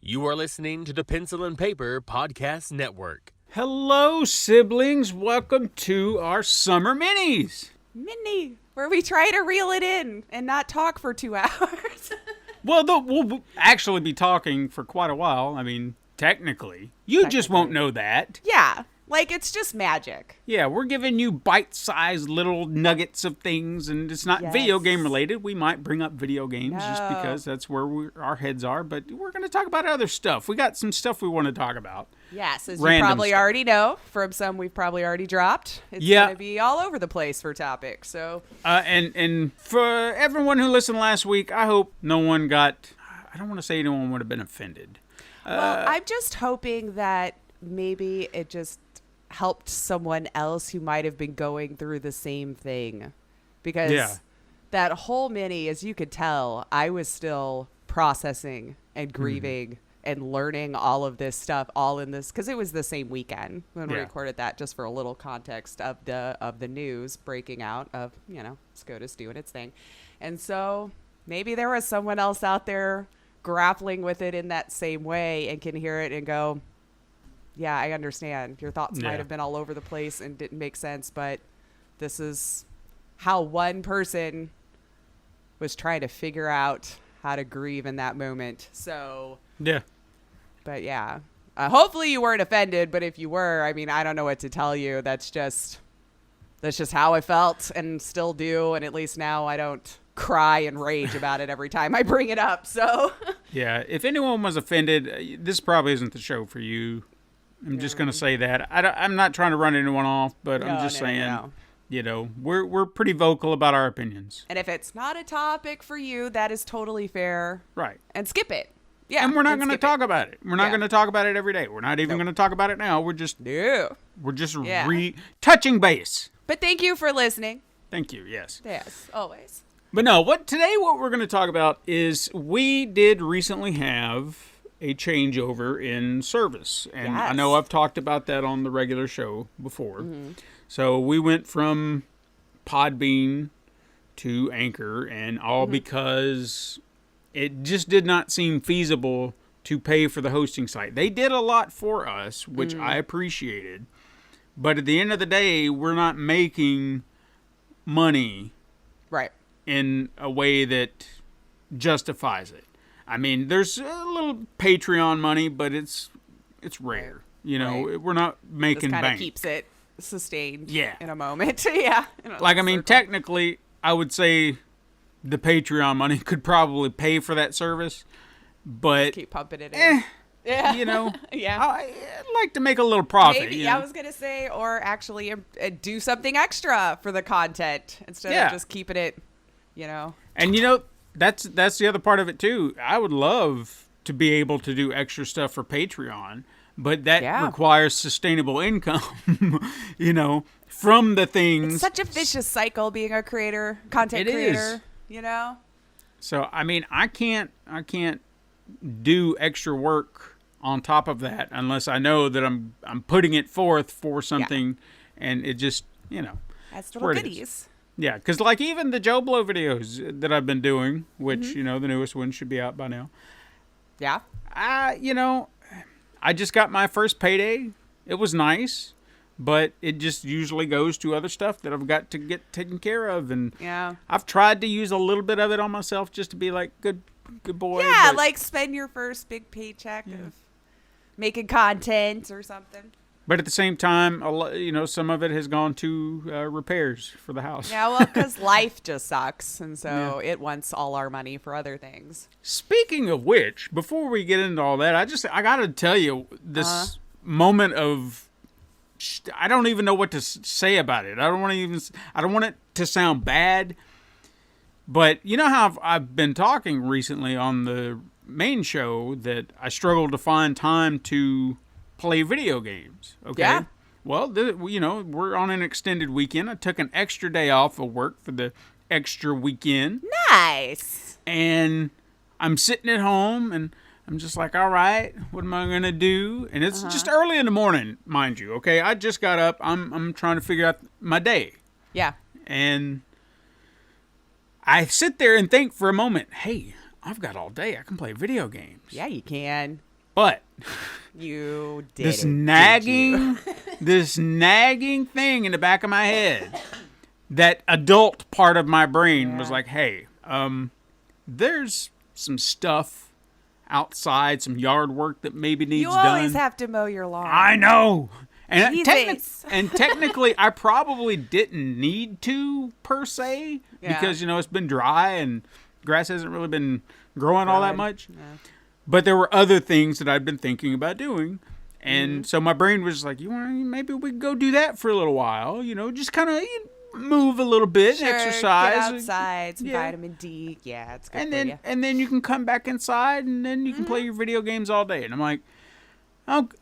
You are listening to the Pencil and Paper Podcast Network. Hello, siblings. Welcome to our summer minis. Mini, where we try to reel it in and not talk for 2 hours. Well, we'll actually be talking for quite a while. I mean, technically. You just won't know that. Yeah, like it's just magic. Yeah, we're giving you bite-sized little nuggets of things, and it's not video game related. We might bring up video games just because that's where our heads are, but we're going to talk about other stuff. We got some stuff we want to talk about. Yes, as you probably already know, from some we've probably already dropped. It's going to be all over the place for topics. So, and for everyone who listened last week, I hope no one got. I don't want to say anyone would have been offended. Well, I'm just hoping that maybe it just helped someone else who might have been going through the same thing, because that whole mini, as you could tell, I was still processing and grieving. And learning all of this stuff all in this, because it was the same weekend when we recorded that, just for a little context of the news breaking out of, SCOTUS doing its thing. And so maybe there was someone else out there grappling with it in that same way and can hear it and go, yeah, I understand. Your thoughts might have been all over the place and didn't make sense, but this is how one person was trying to figure out how to grieve in that moment. So yeah. But yeah, hopefully you weren't offended. But if you were, I mean, I don't know what to tell you. That's just how I felt and still do. And at least now I don't cry and rage about it every time I bring it up. So yeah, if anyone was offended, this probably isn't the show for you. I'm just going to say that. I'm not trying to run anyone off, but I'm just saying, we're pretty vocal about our opinions. And if it's not a topic for you, that is totally fair. Right. And skip it. Yeah, and we're not going to talk about it. We're not going to talk about it every day. We're not even going to talk about it now. We're just touching base. But thank you for listening. Thank you. Yes. Yes, always. But no, what we're going to talk about is we did recently have a changeover in service. And I know I've talked about that on the regular show before. Mm-hmm. So we went from Podbean to Anchor, and all because it just did not seem feasible to pay for the hosting site. They did a lot for us, which I appreciated. But at the end of the day, we're not making money in a way that justifies it. I mean, there's a little Patreon money, but it's rare. We're not making bank. This kind of keeps it sustained in a moment. Technically, I would say the Patreon money could probably pay for that service, but just keep pumping it in. I'd like to make a little profit. Maybe, I was gonna say, or actually do something extra for the content instead of just keeping it, And that's the other part of it too. I would love to be able to do extra stuff for Patreon, but that requires sustainable income, from the things. It's such a vicious cycle being a content creator. So I mean, I can't do extra work on top of that unless I know that I'm putting it forth for something, and it just as little goodies. Yeah, because like even the Joe Blow videos that I've been doing, which the newest one should be out by now. Yeah. I just got my first payday. It was nice. But it just usually goes to other stuff that I've got to get taken care of. And I've tried to use a little bit of it on myself just to be like, good boy. Yeah, like spend your first big paycheck of making content or something. But at the same time, some of it has gone to repairs for the house. Yeah, well, because life just sucks. And so it wants all our money for other things. Speaking of which, before we get into all that, I got to tell you this moment of, I don't even know what to say about it. I don't want it to sound bad. But you know how I've been talking recently on the main show that I struggle to find time to play video games. Okay. Yeah. Well, we're on an extended weekend. I took an extra day off of work for the extra weekend. Nice. And I'm sitting at home and I'm just like, all right, what am I going to do? And it's just early in the morning, mind you, okay? I just got up. I'm trying to figure out my day. Yeah. And I sit there and think for a moment, hey, I've got all day. I can play video games. Yeah, you can. But you did this it, nagging, this nagging thing in the back of my head, that adult part of my brain was like, hey, there's some stuff outside, some yard work that maybe needs done. You always have to mow your lawn. I know. And, Jesus. technically, I probably didn't need to, per se, because, it's been dry and grass hasn't really been growing all that much. Yeah. But there were other things that I'd been thinking about doing. And so my brain was like, maybe we could go do that for a little while, just kind of move a little bit, exercise. Get outside, some vitamin D. Yeah, it's good for you. And then you can come back inside and then you can play your video games all day. And I'm like,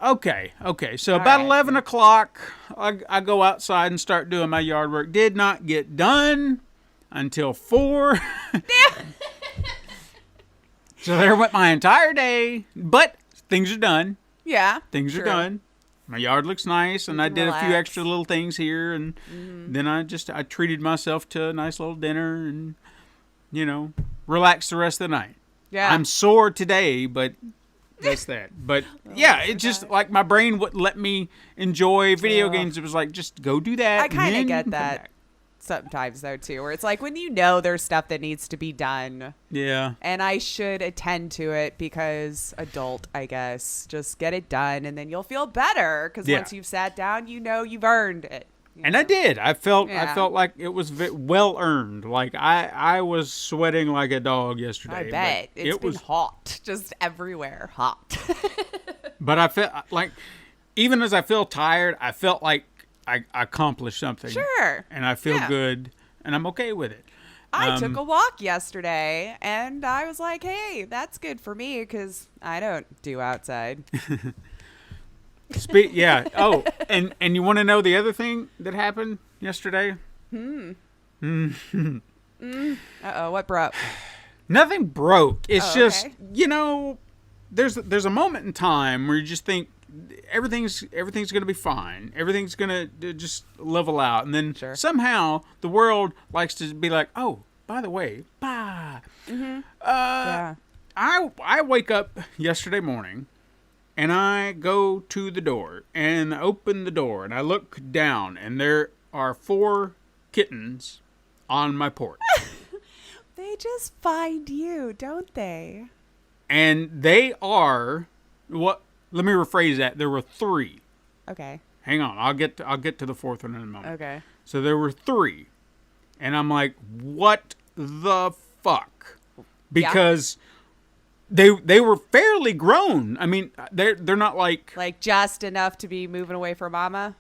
okay. So about 11 o'clock, I go outside and start doing my yard work. Did not get done until 4. So there went my entire day. But things are done. Yeah. Things are done. My yard looks nice, and I did a few extra little things here, and then I treated myself to a nice little dinner and, relaxed the rest of the night. Yeah. I'm sore today, but that's that. But, it just, like, my brain wouldn't let me enjoy video games. It was like, just go do that. I kind of get that sometimes, though, too, where it's like when there's stuff that needs to be done. Yeah. And I should attend to it because adult, I guess. Just get it done, and then you'll feel better because once you've sat down, you've earned it. And I did. I felt like it was well earned. Like I was sweating like a dog yesterday. I bet. It's been hot. Just everywhere. Hot. But I felt like, even as I feel tired, I felt like I accomplished something. Sure. And I feel good, and I'm okay with it. I took a walk yesterday, and I was like, hey, that's good for me because I don't do outside. Oh, and you want to know the other thing that happened yesterday? Uh-oh, what broke? Nothing broke. It's just, there's a moment in time where you just think everything's going to be fine. Everything's going to just level out. And then somehow the world likes to be like, oh, by the way, I wake up yesterday morning, and I go to the door, and I open the door, and I look down, and there are 4 kittens on my porch. They just find you, don't they? And they are what? Let me rephrase that. There were 3. Okay. Hang on. I'll get to the 4th one in a moment. Okay. So there were 3, and I'm like, what the fuck? Because they were fairly grown. I mean, they're not like just enough to be moving away from mama.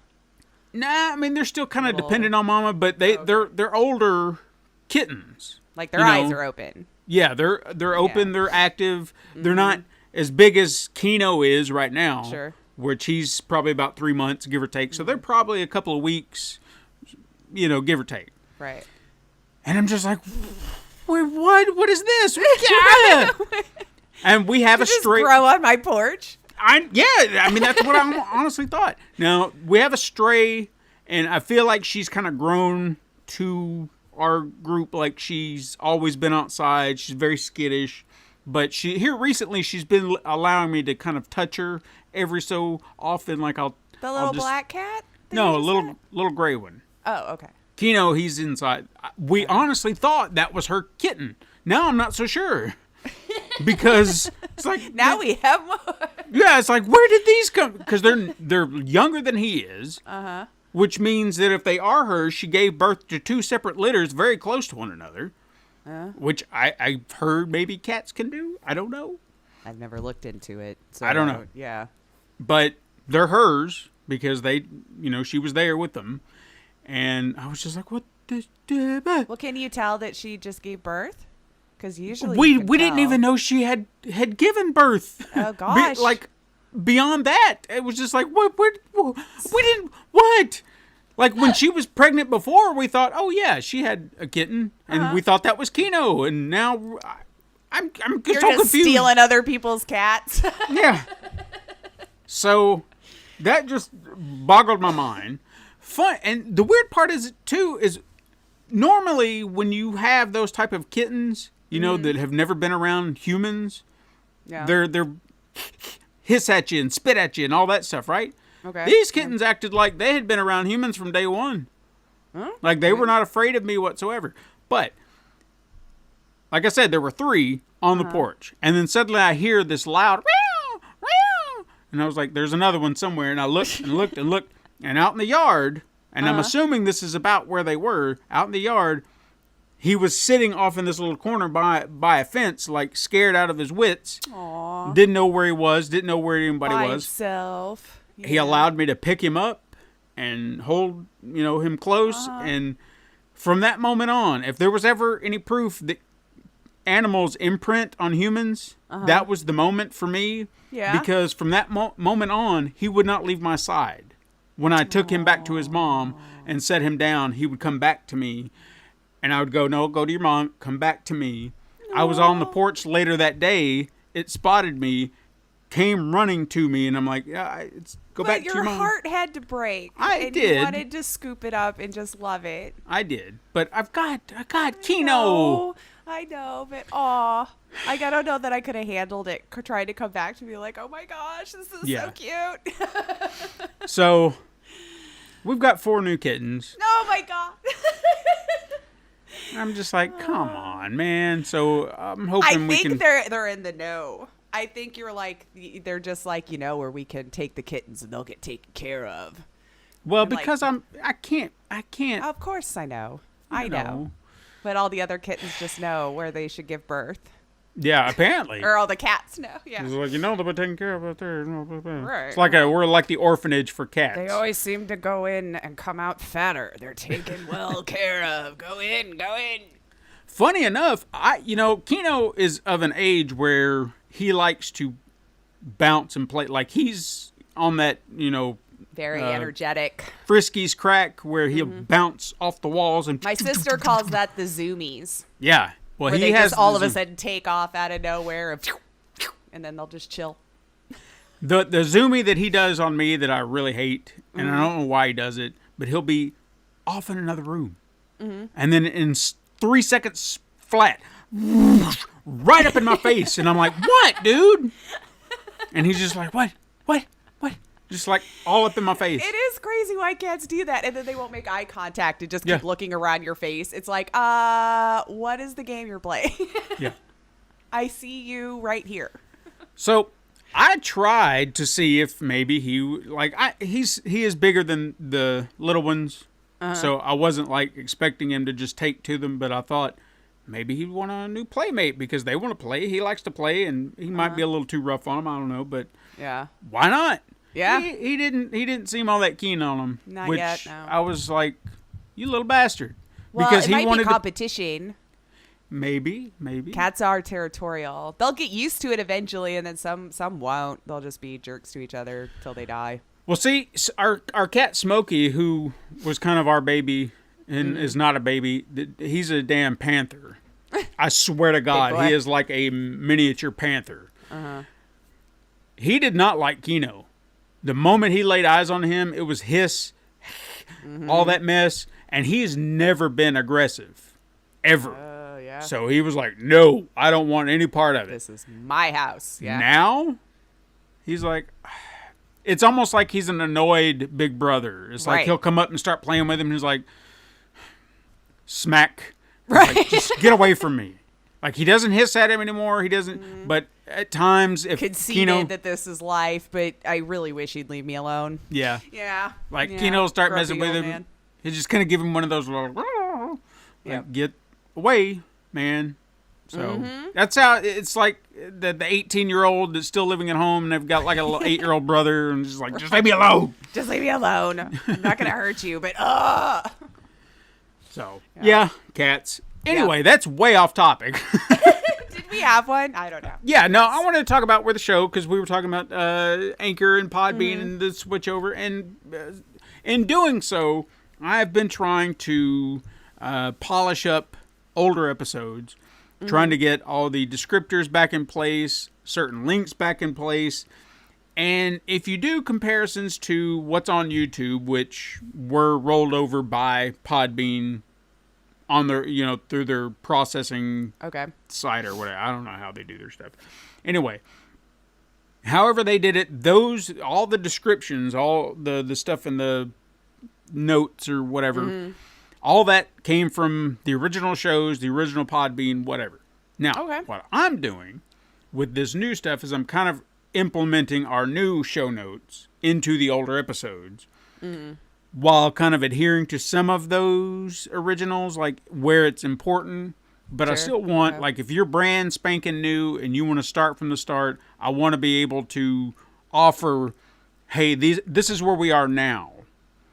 Nah, I mean they're still kind of dependent on mama, but they're older kittens. Like their eyes are open. Yeah, they're open. They're active. They're not as big as Kino is right now. Sure. Which he's probably about 3 months, give or take. So they're probably a couple of weeks, give or take. Right. And I'm just like, wait, what is this? And we have a stray. Just grow on my porch. I mean, that's what I honestly thought. Now, we have a stray, and I feel like she's kind of grown to our group. Like, she's always been outside. She's very skittish. But recently, she's been allowing me to kind of touch her every so often. Like, The little black cat? No, a little gray one. Oh, okay. Kino, he's inside. We honestly thought that was her kitten. Now I'm not so sure. Because it's like now we have more. Yeah, it's like, where did these come? Because they're younger than he is. Uh-huh. Which means that if they are hers, she gave birth to 2 separate litters very close to one another. Which I've heard maybe cats can do. I don't know. I've never looked into it. So I don't know. Yeah. But they're hers because she was there with them. And I was just like, what the? Well, can you tell that she just gave birth? Because usually we didn't even know she had given birth. Oh gosh! Beyond that, it was just like what? We didn't what? Like when she was pregnant before, we thought, oh yeah, she had a kitten, and we thought that was Kino, and now I'm just You're so just confused. Stealing other people's cats. Yeah. So that just boggled my mind. Fun, and the weird part is normally when you have those type of kittens, that have never been around humans, they're hiss at you and spit at you and all that stuff, right? Okay. These kittens acted like they had been around humans from day one. Huh? Like they were not afraid of me whatsoever. But, like I said, there were 3 on the porch. And then suddenly I hear this loud, meow, meow. And I was like, there's another one somewhere. And I looked and looked and looked. And out in the yard, and I'm assuming this is about where they were, out in the yard, he was sitting off in this little corner by a fence, like scared out of his wits. Aww. Didn't know where he was, didn't know where anybody By was. himself. Yeah. He allowed me to pick him up and hold, him close. And from that moment on, if there was ever any proof that animals imprint on humans, that was the moment for me. Yeah. Because from that moment on, he would not leave my side. When I took him back to his mom and set him down, he would come back to me. And I would go, no, go to your mom, come back to me. I was on the porch later that day. It spotted me, came running to me, and I'm like, go back to your mom. Your heart had to break. I did. You wanted to scoop it up and just love it. I did. But I got Kino. I know, but I don't know that I could have handled it trying to come back to be like, oh my gosh, this is so cute. So, we've got 4 new kittens. Oh my god. I'm just like, come on, man. So I'm hoping we can. I think they're in the know. I think they're just like, where we can take the kittens and they'll get taken care of. Well, and because I can't. Of course I know. I know. But all the other kittens just know where they should give birth. Yeah, apparently. Or all the cats know. Yeah. It's like, they'll be taken care of out there. Right. It's like we're like the orphanage for cats. They always seem to go in and come out fatter. They're taken well care of. Go in. Funny enough, Kino is of an age where he likes to bounce and play. Like he's on that, very energetic. Friskies crack where he'll bounce off the walls and. My sister calls that the zoomies. Yeah. Well, where he they has just all of a sudden take off out of nowhere and then they'll just chill. The zoomie that he does on me that I really hate, and I don't know why he does it, but he'll be off in another room. And then in 3 seconds flat, right up in my face. And I'm like, what, dude? And he's just like, what? Just like all up in my face. It is crazy why cats do that. And then they won't make eye contact and just keep looking around your face. It's like, what is the game you're playing? Yeah. I see you right here. So I tried to see if maybe he is bigger than the little ones. So I wasn't like expecting him to just take to them, but I thought maybe he'd want a new playmate because they want to play. He likes to play and he might be a little too rough on him. I don't know, but why not? Yeah. He didn't seem all that keen on him. Not which yet, no. I was like, you little bastard. Well, because it might be competition. Maybe. Cats are territorial. They'll get used to it eventually, and then some won't. They'll just be jerks to each other till they die. Well, see, our cat Smokey, who was kind of our baby and is not a baby, he's a damn panther. I swear to God, he is like a miniature panther. He did not like Kino. The moment he laid eyes on him, it was hiss, all that mess, and he's never been aggressive, ever. Yeah. So he was like, no, I don't want any part of it. This is my house. Yeah. Now, he's like, it's almost like he's an annoyed big brother. It's like he'll come up and start playing with him, and he's like, smack. Right. Like, just get away from me. Like, he doesn't hiss at him anymore. He doesn't, but at times, if conceded that this is life, but I really wish he'd leave me alone. Yeah. Yeah. Like, Kino will start messing with him. He's just going to give him one of those little, get away, man. So that's how it's like the 18-year-old that's still living at home and they've got like a little 8-year-old brother and just like, just leave me alone. Just leave me alone. I'm not going to hurt you, but So, yeah, cats. Anyway, that's way off topic. Did we have one? I don't know. Yeah, no, I wanted to talk about where the show, because we were talking about Anchor and Podbean and the switch over. And in doing so, I've been trying to polish up older episodes, trying to get all the descriptors back in place, certain links back in place. And if you do comparisons to what's on YouTube, which were rolled over by Podbean on their, through their processing site or whatever. I don't know how they do their stuff. Anyway, However they did it, all the descriptions, all the stuff in the notes or whatever, all that came from the original shows, the original Podbean, whatever. Now, what I'm doing with this new stuff is I'm kind of implementing our new show notes into the older episodes while kind of adhering to some of those originals, like where it's important. But I still want, like, if you're brand spanking new and you want to start from the start, I want to be able to offer, hey, this is where we are now.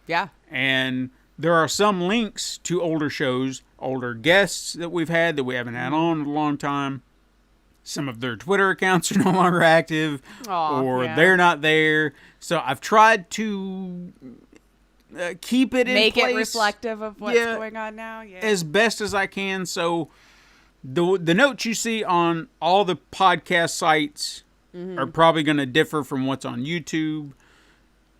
Yeah. And there are some links to older shows, older guests that we've had that we haven't had on in a long time. Some of their Twitter accounts are no longer active, or they're not there. So I've tried to keep it in place. Make it reflective of what's going on now. Yeah. As best as I can. So the notes you see on all the podcast sites are probably going to differ from what's on YouTube.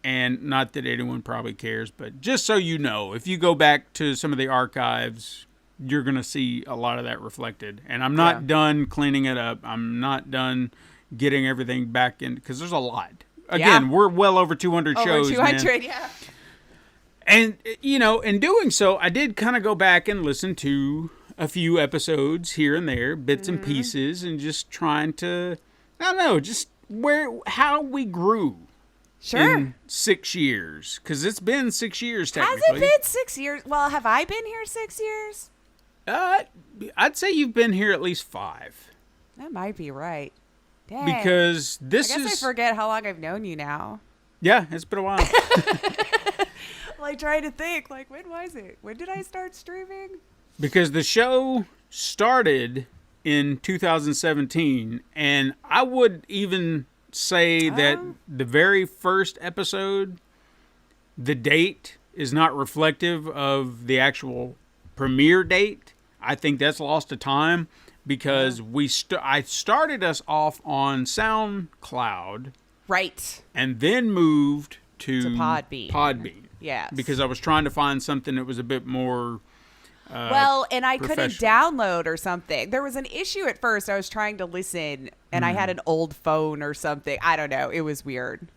And not that anyone probably cares, but just so you know, if you go back to some of the archives, you're going to see a lot of that reflected. And I'm not done cleaning it up. I'm not done getting everything back in, because there's a lot. Again, we're well over 200 shows. Over 200, man. And, you know, in doing so, I did kind of go back and listen to a few episodes here and there, bits and pieces, and just trying to, I don't know, just how we grew. Sure. In 6 years. Because it's been 6 years, technically. Has it been 6 years? Well, have I been here 6 years? I'd say you've been here at least 5. That might be right. Dang. Because I guess I forget how long I've known you now. Yeah, it's been a while. Like, trying to think, like, when was it? When did I start streaming? Because the show started in 2017, and I would even say that the very first episode, the date is not reflective of the actual premiere date. I think that's lost to time, because I started us off on SoundCloud, right, and then moved to Podbean. Yeah, because I was trying to find something that was a bit more and I couldn't download or something. There was an issue at first. I was trying to listen, and I had an old phone or something. I don't know. It was weird.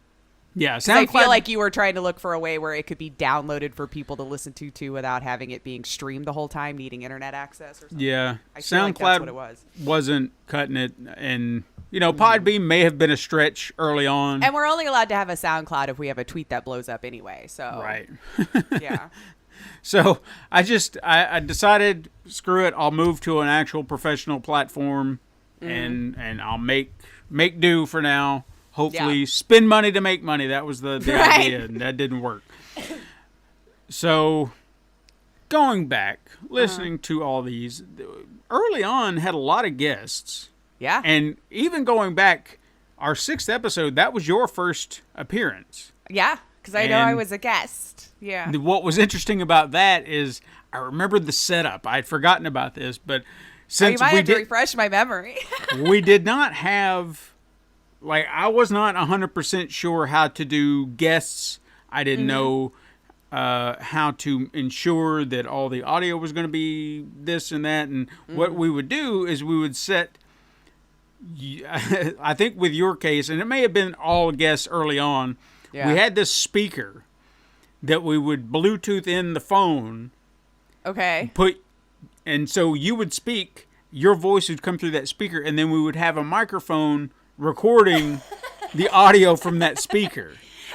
Yeah, I feel like you were trying to look for a way where it could be downloaded for people to listen to without having it being streamed the whole time, needing internet access or something. Yeah, I feel like that's what it was. Wasn't cutting it, and you know, Podbean may have been a stretch early on. And we're only allowed to have a SoundCloud if we have a tweet that blows up anyway. So right, yeah. So I decided, screw it, I'll move to an actual professional platform, and I'll make do for now. Hopefully spend money to make money. That was the idea, and that didn't work. So going back, listening to all these, early on had a lot of guests. Yeah. And even going back, our 6th episode, that was your first appearance. Yeah, because I know I was a guest. Yeah. What was interesting about that is I remembered the setup. I had forgotten about this, but since you might have to refresh my memory. We did not have, like, I was not 100% sure how to do guests. I didn't know how to ensure that all the audio was going to be this and that. And what we would do is we would set, I think with your case, and it may have been all guests early on, we had this speaker that we would Bluetooth in the phone. Okay. And so you would speak, your voice would come through that speaker, and then we would have a microphone recording the audio from that speaker.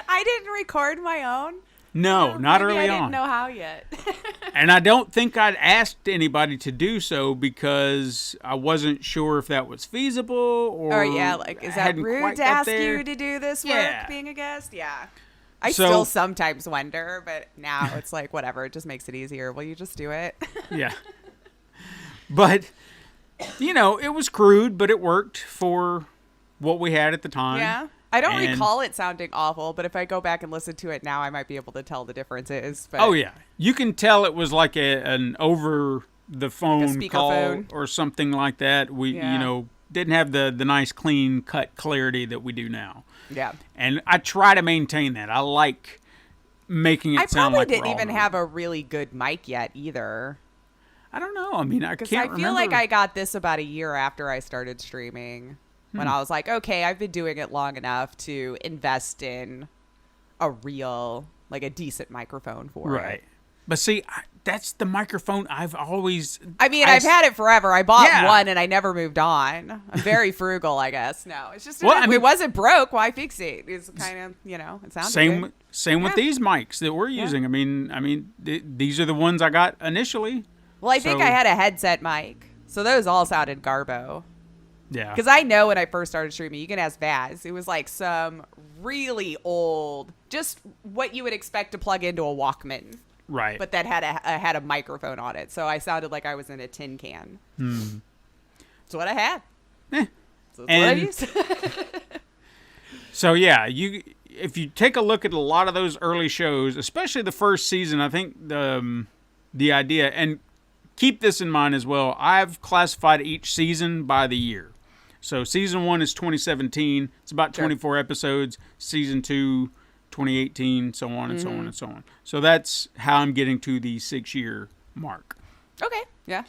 I didn't record my own. No, not early on. I didn't know how yet. And I don't think I'd asked anybody to do so because I wasn't sure if that was feasible or is that rude to ask you to do this work being a guest? Yeah. I still sometimes wonder, but now it's like, whatever, it just makes it easier. Will you just do it? Yeah. But, you know, it was crude, but it worked for what we had at the time. Yeah. I don't recall it sounding awful, but if I go back and listen to it now, I might be able to tell the differences. But oh, yeah. You can tell it was like an over-the-phone like call or something like that. We, you know, didn't have the nice, clean-cut clarity that we do now. Yeah. And I try to maintain that. I like making it sound like I probably didn't even have a really good mic yet either. I don't know. I mean, I can't remember. Because I feel like I got this about a year after I started streaming. when I was like, okay, I've been doing it long enough to invest in a real, like a decent microphone for it. Right. But see, that's the microphone I've always... I've had it forever. I bought one and I never moved on. I'm very frugal, I guess. No, it's just, it wasn't broke. Why fix it? It's kind of, it sounds good. Same with these mics that we're using. These are the ones I got initially. Well, I think I had a headset mic. So those all sounded garbo. Yeah. Because I know when I first started streaming, you can ask Vaz. It was like some really old, just what you would expect to plug into a Walkman. Right. But that had a microphone on it. So I sounded like I was in a tin can. That's what I had. So that's what I used. So yeah, if you take a look at a lot of those early shows, especially the first season, I think the idea, and keep this in mind as well, I've classified each season by the year. So season 1 is 2017. It's about 24 episodes. Season 2, 2018, so on and so on and so on. So that's how I'm getting to the 6-year mark. Okay, yeah.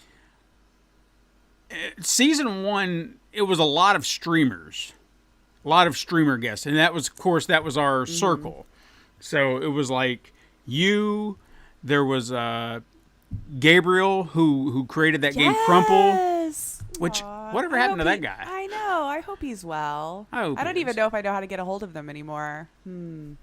Season 1, it was a lot of streamers. A lot of streamer guests. And that was, of course, our circle. So it was like you, there was Gabriel who created that game Crumple. Which, whatever happened to that guy? I know. I hope he's well. I don't even know if I know how to get a hold of them anymore.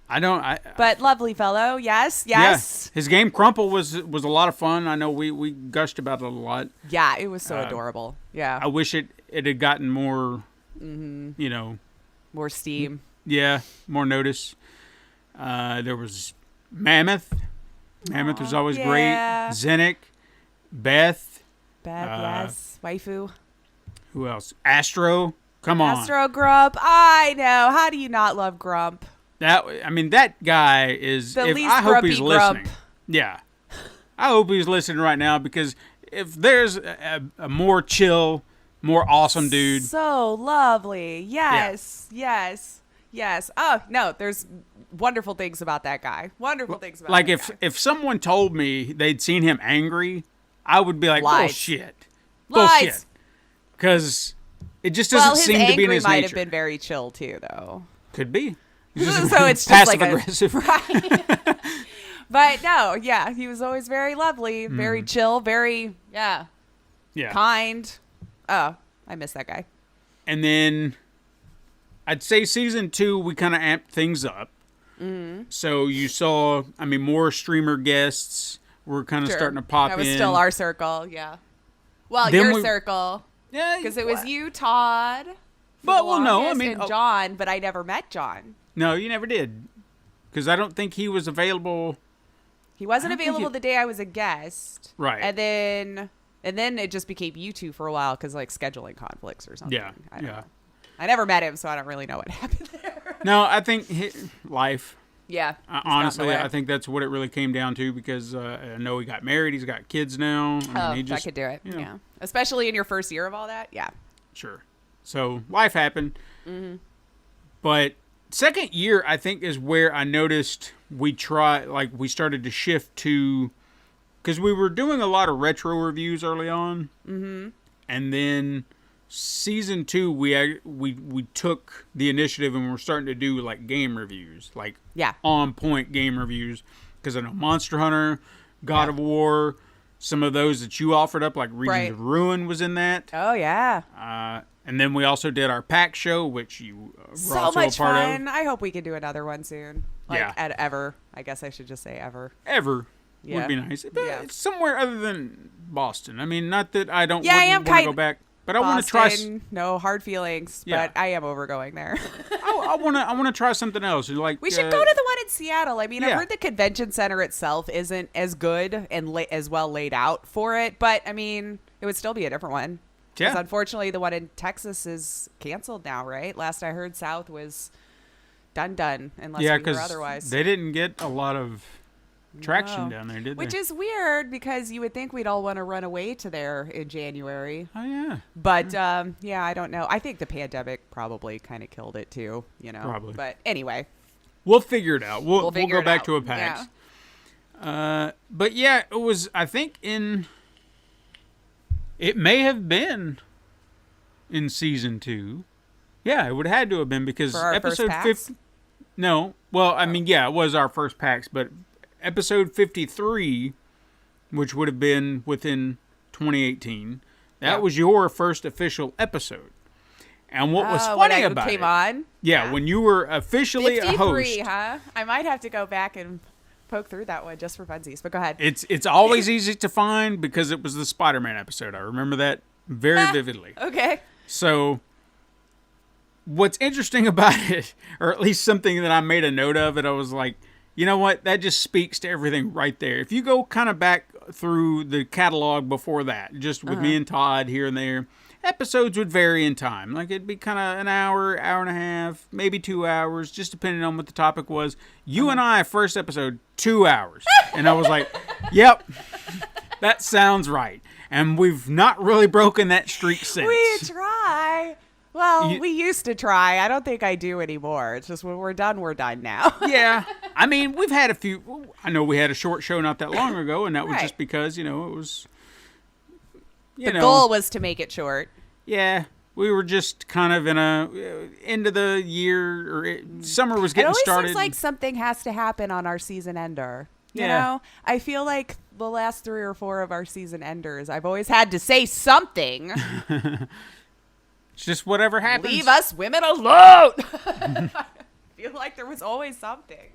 I don't. But lovely fellow. Yes. Yeah, his game Crumple was a lot of fun. I know we gushed about it a lot. Yeah, it was so adorable. Yeah. I wish it had gotten more, more steam. Yeah, more notice. There was Mammoth. Mammoth was always great. Zenik, Beth. Yes. Waifu. Who else? Astro. Come on. Astro Grump. I know. How do you not love Grump? That guy is... I hope he's listening. Yeah. I hope he's listening right now, because if there's a more chill, more awesome dude... So lovely. Yes. Yeah. Yes. Oh, no. There's wonderful things about that guy. Wonderful things about that guy. Like, if someone told me they'd seen him angry, I would be like, bullshit. Lies. Because it just doesn't seem to be in his nature. His anger might have been very chill, too, though. Could be. So it's just passive like aggressive. Right. But no, yeah, he was always very lovely, very chill, very, kind. Oh, I miss that guy. And then I'd say season 2, we kind of amped things up. So you saw, more streamer guests were kind of starting to pop in. That was still our circle, yeah. Well, then your circle. Yeah. Because it was you, Todd. And John, but I never met John. No, you never did. Because I don't think he was available. He wasn't available the day I was a guest. Right. And then it just became you two for a while because, like, scheduling conflicts or something. Yeah. I don't know. I never met him, so I don't really know what happened there. No, I think life. Yeah. Honestly, I think that's what it really came down to, because I know he got married. He's got kids now. That could do it. Yeah. Especially in your first year of all that. Yeah. Sure. So life happened. But second year, I think, is where I noticed we started to shift to, because we were doing a lot of retro reviews early on. And then season 2, we took the initiative and we're starting to do like game reviews, like on point game reviews. Because I know Monster Hunter, God of War, some of those that you offered up, like Regions of Ruin was in that. Oh yeah. And then we also did our pack show, which you were so also much a part fun. of. I hope we can do another one soon. Ever. I guess I should just say ever. Ever would be nice. But it's somewhere other than Boston. Not that I don't want to go back. But I want to try. No hard feelings, but I am over going there. I want to try something else. Like we should go to the one in Seattle. I've heard the convention center itself isn't as good and as well laid out for it, but it would still be a different one. Because unfortunately, the one in Texas is canceled now. Right? Last I heard, South was done unless we hear otherwise. They didn't get a lot of traction down there, did they? Which is weird, because you would think we'd all want to run away to there in January. Oh, yeah. But, I don't know. I think the pandemic probably kind of killed it, too, Probably. But anyway. We'll figure it out. We'll go back to a PAX. Yeah. But, yeah, it was, I think, it may have been in season 2 Yeah, it would have had to have been because For our episode first 50. No, well, I mean, yeah, it was our first PAX, but episode 53, which would have been within 2018, that was your first official episode. And what was funny about came it, on? yeah, when you were officially a host, 53, huh? I might have to go back and poke through that one just for funsies, but go ahead. it's always easy to find because it was the Spider-Man episode. I remember that very vividly. Okay. So, what's interesting about it, or at least something that I made a note of, and I was like, you know what? That just speaks to everything right there. If you go kind of back through the catalog before that, just with me and Todd here and there, episodes would vary in time. Like, it'd be kind of an hour, hour and a half, maybe 2 hours, just depending on what the topic was. You and I, first episode, 2 hours. And I was like, yep, that sounds right. And we've not really broken that streak since. We try. Well, we used to try. I don't think I do anymore. It's just when we're done now. Yeah. I mean, we've had a few. I know we had a short show not that long ago, and that was just because, it was. The goal was to make it short. Yeah. We were just kind of in a end of the year, or summer was getting started. It always seems like something has to happen on our season ender. You know? I feel like the last 3 or 4 of our season enders, I've always had to say something. It's just whatever happens. Leave us women alone. I feel like there was always something.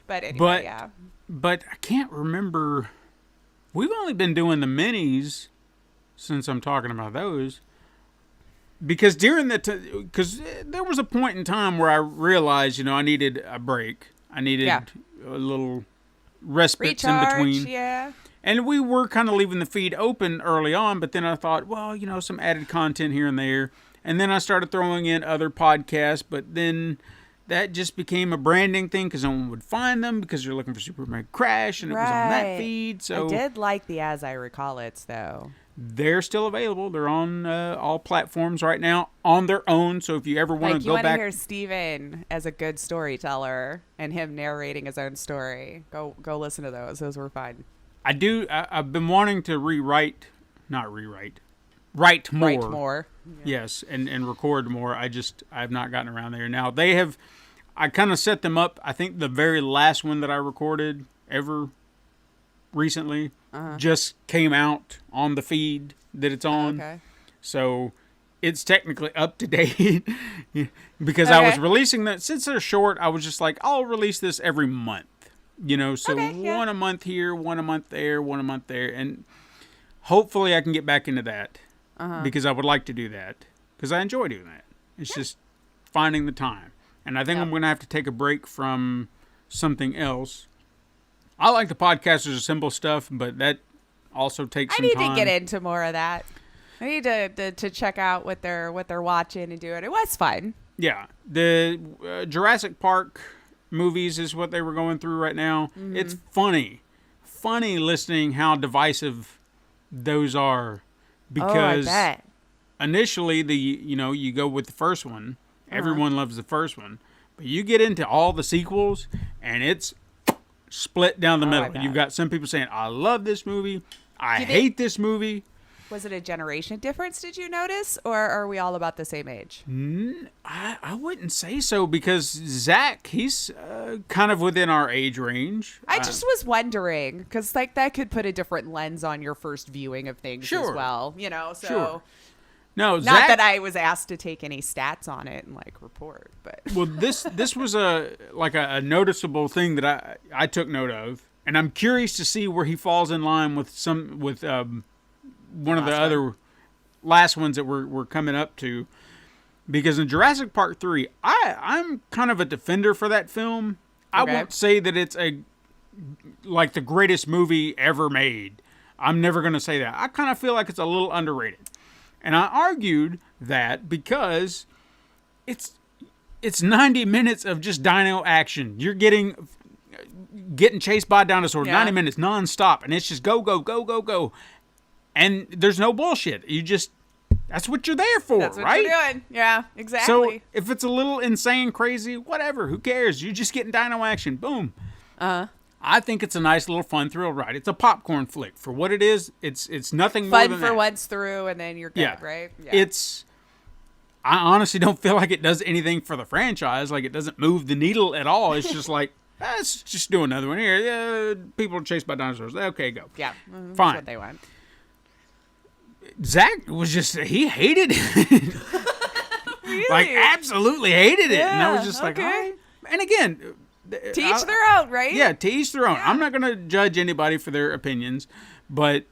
But anyway, yeah. But I can't remember. We've only been doing the minis since I'm talking about those. Because during because there was a point in time where I realized, I needed a break. I needed a little respite in between. Yeah. And we were kind of leaving the feed open early on, but then I thought, well, some added content here and there. And then I started throwing in other podcasts, but then that just became a branding thing because no one would find them because you're looking for Super Mega Crash, and it was on that feed. So I did like the As I Recall It's, though. They're still available. They're on all platforms right now on their own. So if you ever want to go back, you want to hear Steven as a good storyteller and him narrating his own story, go listen to those. Those were fun. I do. I've been wanting to write more. Write more. Yes, and record more. I've not gotten around there. Now I kind of set them up. I think the very last one that I recorded ever recently just came out on the feed that it's on. Okay. So it's technically up to date because I was releasing that. Since they're short, I was just like, I'll release this every month. So one a month here, one a month there, one a month there. And hopefully I can get back into that because I would like to do that because I enjoy doing that. It's just finding the time. And I think I'm going to have to take a break from something else. I like the Podcasters Assemble stuff, but that also takes some time. I need to get into more of that. I need to check out what they're watching and doing. It was fun. Yeah. The Jurassic Park movies is what they were going through right now. Mm-hmm. It's funny listening how divisive those are because initially you go with the first one, everyone loves the first one, but you get into all the sequels and it's split down the middle. You've got some people saying I love this movie, I hate this movie. Was it a generation difference, did you notice? Or are we all about the same age? I wouldn't say so because Zach, he's kind of within our age range. I just was wondering because that could put a different lens on your first viewing of things as well. So. Sure. No, not Zach, that I was asked to take any stats on it and report, but. Well, this was a noticeable thing that I took note of, and I'm curious to see where he falls in line with one of the other last ones that we're coming up to, because in Jurassic Park 3, I'm kind of a defender for that film. I won't say that it's the greatest movie ever made. I'm never going to say that. I kind of feel like it's a little underrated. And I argued that because it's 90 minutes of just dino action. You're getting chased by dinosaurs 90 minutes nonstop, and it's just go, go, go, go, go. And there's no bullshit. That's what you're there for, that's what right? You're doing. Yeah, exactly. So if it's a little insane, crazy, whatever, who cares? You're just getting dino action. Boom. I think it's a nice little fun thrill ride. It's a popcorn flick. For what it is, it's nothing more than fun for once through, and then you're good, right? Yeah. I honestly don't feel like it does anything for the franchise. Like, it doesn't move the needle at all. It's just like, let's just do another one here. Yeah, people are chased by dinosaurs. Okay, go. Yeah. Fine. That's what they want. Zach was just, he hated it. Really? Like, absolutely hated it. And I was Yeah, just like, okay. all right. And again, To each their own, right? yeah, to each their own. Yeah. I'm not going to judge anybody for their opinions, but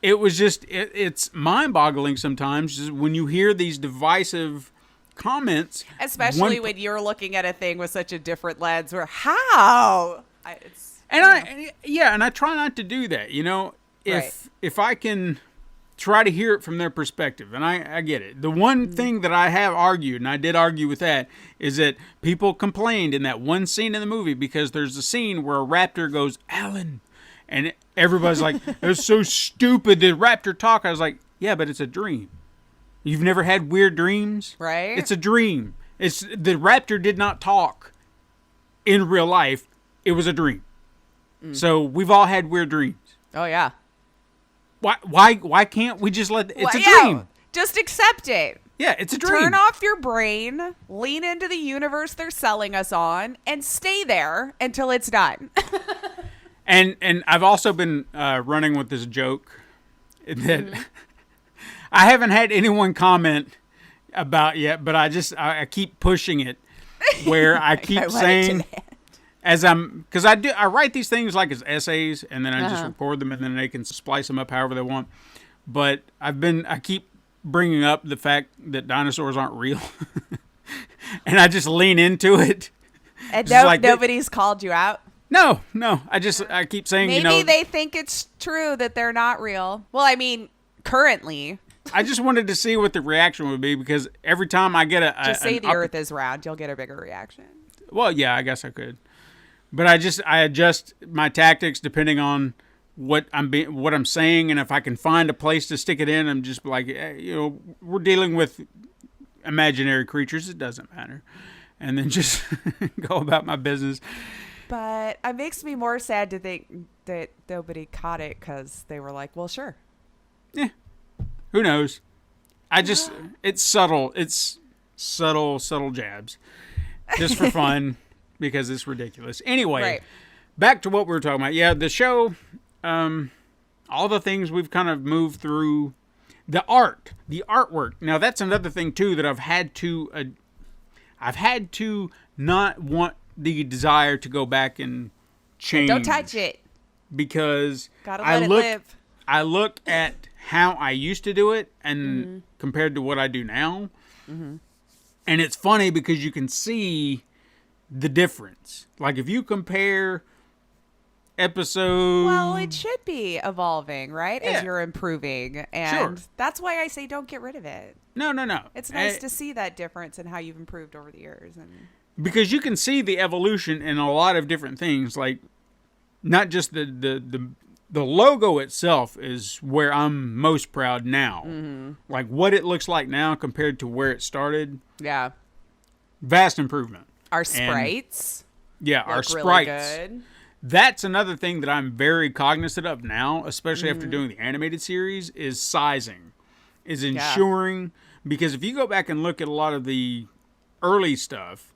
it was just, it's mind-boggling sometimes just when you hear these divisive comments. Especially when you're looking at a thing with such a different lens where, how? And I try not to do that, you know, if I can try to hear it from their perspective, and I get it. The one thing that I have argued, and I did argue with that, is that people complained in that one scene in the movie because there's a scene where a raptor goes, Alan, and everybody's like, it's so stupid, the raptor talk. I was like, yeah, but it's a dream. You've never had weird dreams? Right. It's a dream. The raptor did not talk in real life. It was a dream. So we've all had weird dreams. Oh, yeah. Why can't we just let it's a dream? Just accept it. Yeah, it's a dream. Turn off your brain, lean into the universe they're selling us on, and stay there until it's done. And I've also been running with this joke that I haven't had anyone comment about yet, but I keep pushing it where I keep saying because I write these things like as essays, and then I just record them, and then they can splice them up however they want. But I keep bringing up the fact that dinosaurs aren't real, and I just lean into it. And nobody's called you out. No. I keep saying, maybe they think it's true that they're not real. Well, I mean, currently. I just wanted to see what the reaction would be because every time I get just say the Earth is round, you'll get a bigger reaction. Well, yeah, I guess I could. But I adjust my tactics depending on what I'm saying, and if I can find a place to stick it in, I'm just like, we're dealing with imaginary creatures. It doesn't matter, and then just go about my business. But it makes me more sad to think that nobody caught it because they were like, well, sure. Yeah, who knows? It's subtle. It's subtle jabs, just for fun. Because it's ridiculous. Anyway, back to what we were talking about. Yeah, the show, all the things we've kind of moved through. The artwork. Now, that's another thing, too, that I've had to not want the desire to go back and change. Don't touch it. Because Gotta let it live. I look at how I used to do it and compared to what I do now. Mm-hmm. And it's funny because you can see the difference. Like if you compare episode, well, it should be evolving, right? Yeah. As you're improving, and that's why I say don't get rid of it. No. It's nice to see that difference in how you've improved over the years, and because you can see the evolution in a lot of different things. Like not just the logo itself is where I'm most proud now. Mm-hmm. Like what it looks like now compared to where it started. Yeah, vast improvement. Our sprites. Our sprites. Really good. That's another thing that I'm very cognizant of now, especially after doing the animated series, is sizing. Is ensuring, because if you go back and look at a lot of the early stuff,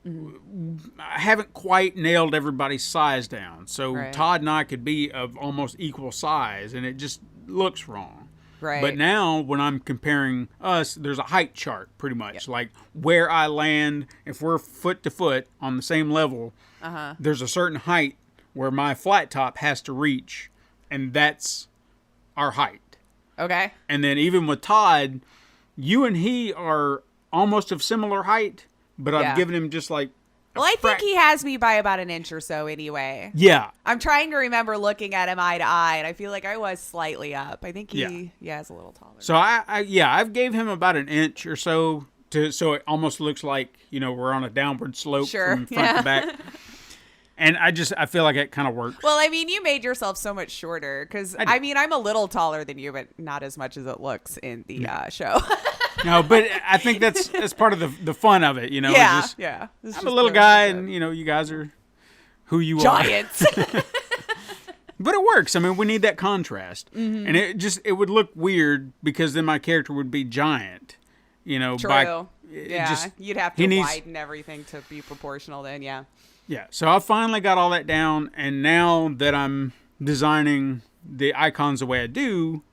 I haven't quite nailed everybody's size down. So Todd and I could be of almost equal size, and it just looks wrong. Right. But now, when I'm comparing us, there's a height chart, pretty much. Like, where I land, if we're foot to foot on the same level, there's a certain height where my flat top has to reach, and that's our height. Okay. And then even with Todd, you and he are almost of similar height, but I've given him just like well, I think he has me by about an inch or so anyway. Yeah. I'm trying to remember looking at him eye to eye, and I feel like I was slightly up. I think he is a little taller. So I've gave him about an inch or so so it almost looks like, we're on a downward slope from front to back. And I feel like it kind of works. Well, I mean, you made yourself so much shorter because, I'm a little taller than you, but not as much as it looks in the show. No, but I think that's part of the fun of it, Yeah, I'm a little guy, and, you guys are who you Giants. are. But it works. I mean, we need that contrast. Mm-hmm. And it would look weird because then my character would be giant, True. You'd have to widen everything to be proportional then, yeah. Yeah, so I finally got all that down, and now that I'm designing the icons the way I do,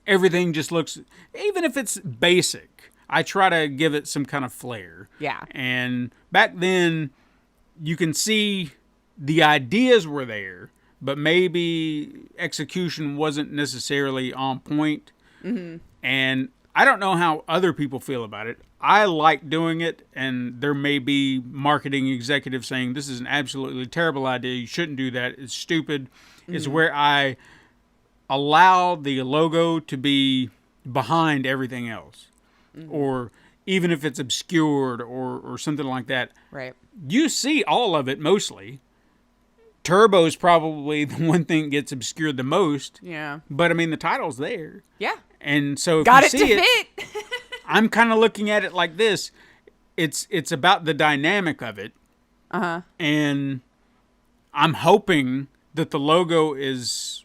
everything just looks, even if it's basic, I try to give it some kind of flair. Yeah. And back then, you can see the ideas were there, but maybe execution wasn't necessarily on point. And I don't know how other people feel about it. I like doing it, and there may be marketing executives saying, this is an absolutely terrible idea. You shouldn't do that. It's stupid. It's where I allow the logo to be behind everything else. Or even if it's obscured or something like that. Right. You see all of it mostly. Turbo's probably the one thing that gets obscured the most. Yeah. But, I mean, the title's there. Yeah. And so if Got you it see to it, fit. I'm kind of looking at it like this. It's about the dynamic of it. And I'm hoping that the logo is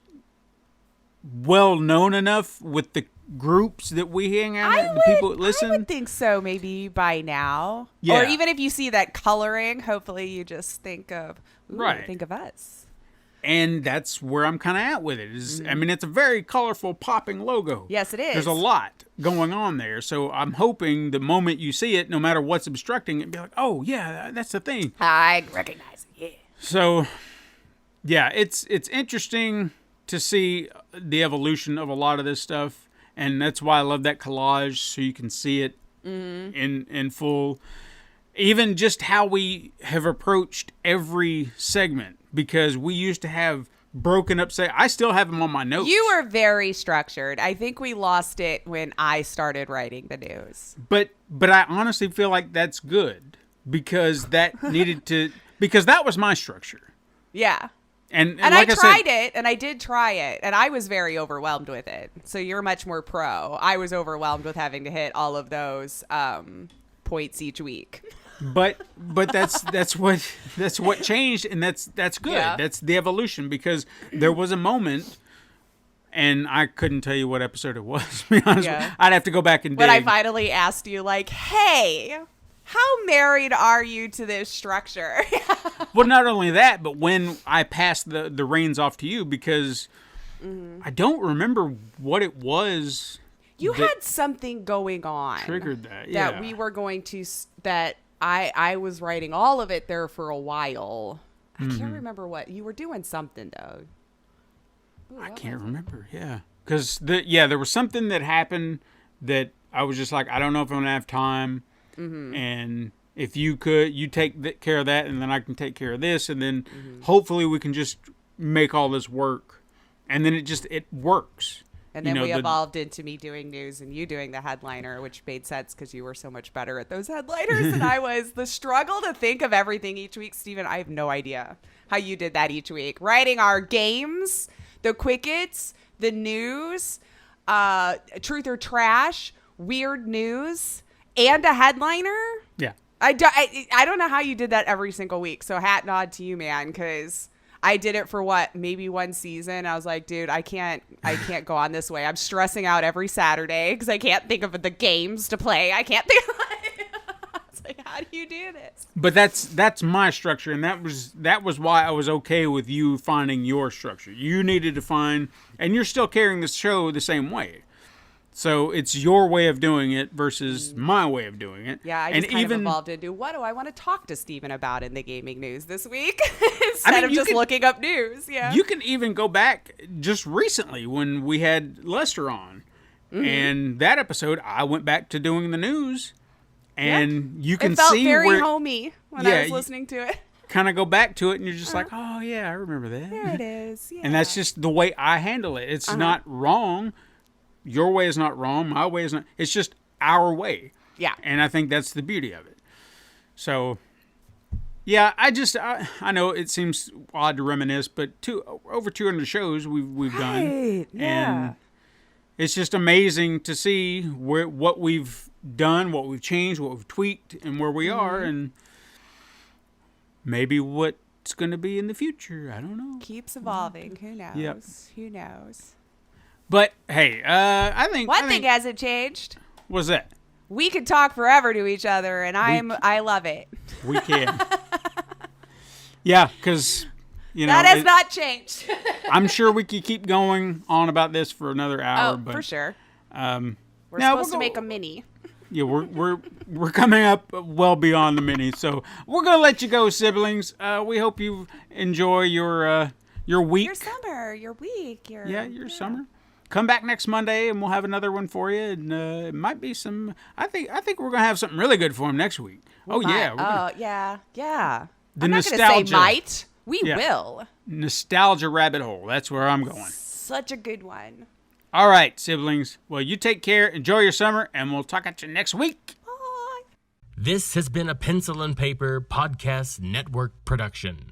well known enough with the groups that we hang out with, the people that listen. I would think so, maybe by now. Yeah. Or even if you see that coloring, hopefully you just think of, think of us. And that's where I'm kind of at with it. I mean, it's a very colorful, popping logo. Yes, it is. There's a lot going on there. So I'm hoping the moment you see it, no matter what's obstructing it, be like, oh, yeah, that's the thing. I recognize it, yeah. So, yeah, it's interesting to see the evolution of a lot of this stuff. And that's why I love that collage, so you can see it in full. Even just how we have approached every segment. Because we used to have broken up I still have them on my notes. You were very structured. I think we lost it when I started writing the news. But I honestly feel like that's good. Because that needed to... Because that was my structure. Yeah. And like I tried it, and I did try it, and I was very overwhelmed with it. So you're much more pro. I was overwhelmed with having to hit all of those points each week. But that's what changed, and that's good. Yeah. That's the evolution, because there was a moment, and I couldn't tell you what episode it was. To be honest, I'd have to go back and dig. When I finally asked you, like, "Hey, how married are you to this structure?" Well, not only that, but when I passed the reins off to you, because I don't remember what it was. You had something going on. Triggered that. Yeah. That we were going to I was writing all of it there for a while. I can't remember what. You were doing something, though. I can't remember, yeah. Because, there was something that happened that I was just like, I don't know if I'm going to have time. And if you could, you take care of that, and then I can take care of this. And then hopefully we can just make all this work. And then it works. And then we evolved into me doing news and you doing the headliner, which made sense because you were so much better at those headliners than I was. The struggle to think of everything each week, Stephen, I have no idea how you did that each week. Writing our games, the quickets, the news, truth or trash, weird news, and a headliner. Yeah. I don't know how you did that every single week. So hat nod to you, man, because... I did it for maybe one season. I was like, dude, I can't go on this way. I'm stressing out every Saturday because I can't think of the games to play. I can't think of I was like, how do you do this? But that's my structure, and that was why I was okay with you finding your structure. You needed to find, and you're still carrying the show the same way. So it's your way of doing it versus my way of doing it. Yeah, I just kind of evolved into, what do I want to talk to Steven about in the gaming news this week? Instead of just looking up news. Yeah. You can even go back just recently when we had Lester on. And that episode, I went back to doing the news. And you can see it felt very homey when I was listening to it. Kind of go back to it, and you're just like, oh, yeah, I remember that. There it is. Yeah. And that's just the way I handle it. It's not wrong. Your way is not wrong. My way is not. It's just our way. Yeah. And I think that's the beauty of it. So, yeah, I know it seems odd to reminisce, but over 200 shows we've done. Yeah. And it's just amazing to see what we've done, what we've changed, what we've tweaked, and where we are, and maybe what's going to be in the future. I don't know. Keeps evolving. Who knows? Yep. Who knows? But, hey, I think... One thing hasn't changed. What's that? we could talk forever to each other, and I love it. We can. Yeah, because, that has not changed. I'm sure we could keep going on about this for another hour. But for sure. We're supposed to make a mini. Yeah, we're coming up well beyond the mini, so we're gonna let you go, siblings. We hope you enjoy your week, your summer, your week, your summer. Come back next Monday, and we'll have another one for you. And it might be some. I think we're gonna have something really good for him next week. Yeah. The I'm not nostalgia. gonna say might. We will. Nostalgia rabbit hole. That's where I'm going. Such a good one. All right, siblings. Well, you take care. Enjoy your summer, and we'll talk at you next week. Bye. This has been a Pencil and Paper Podcast Network production.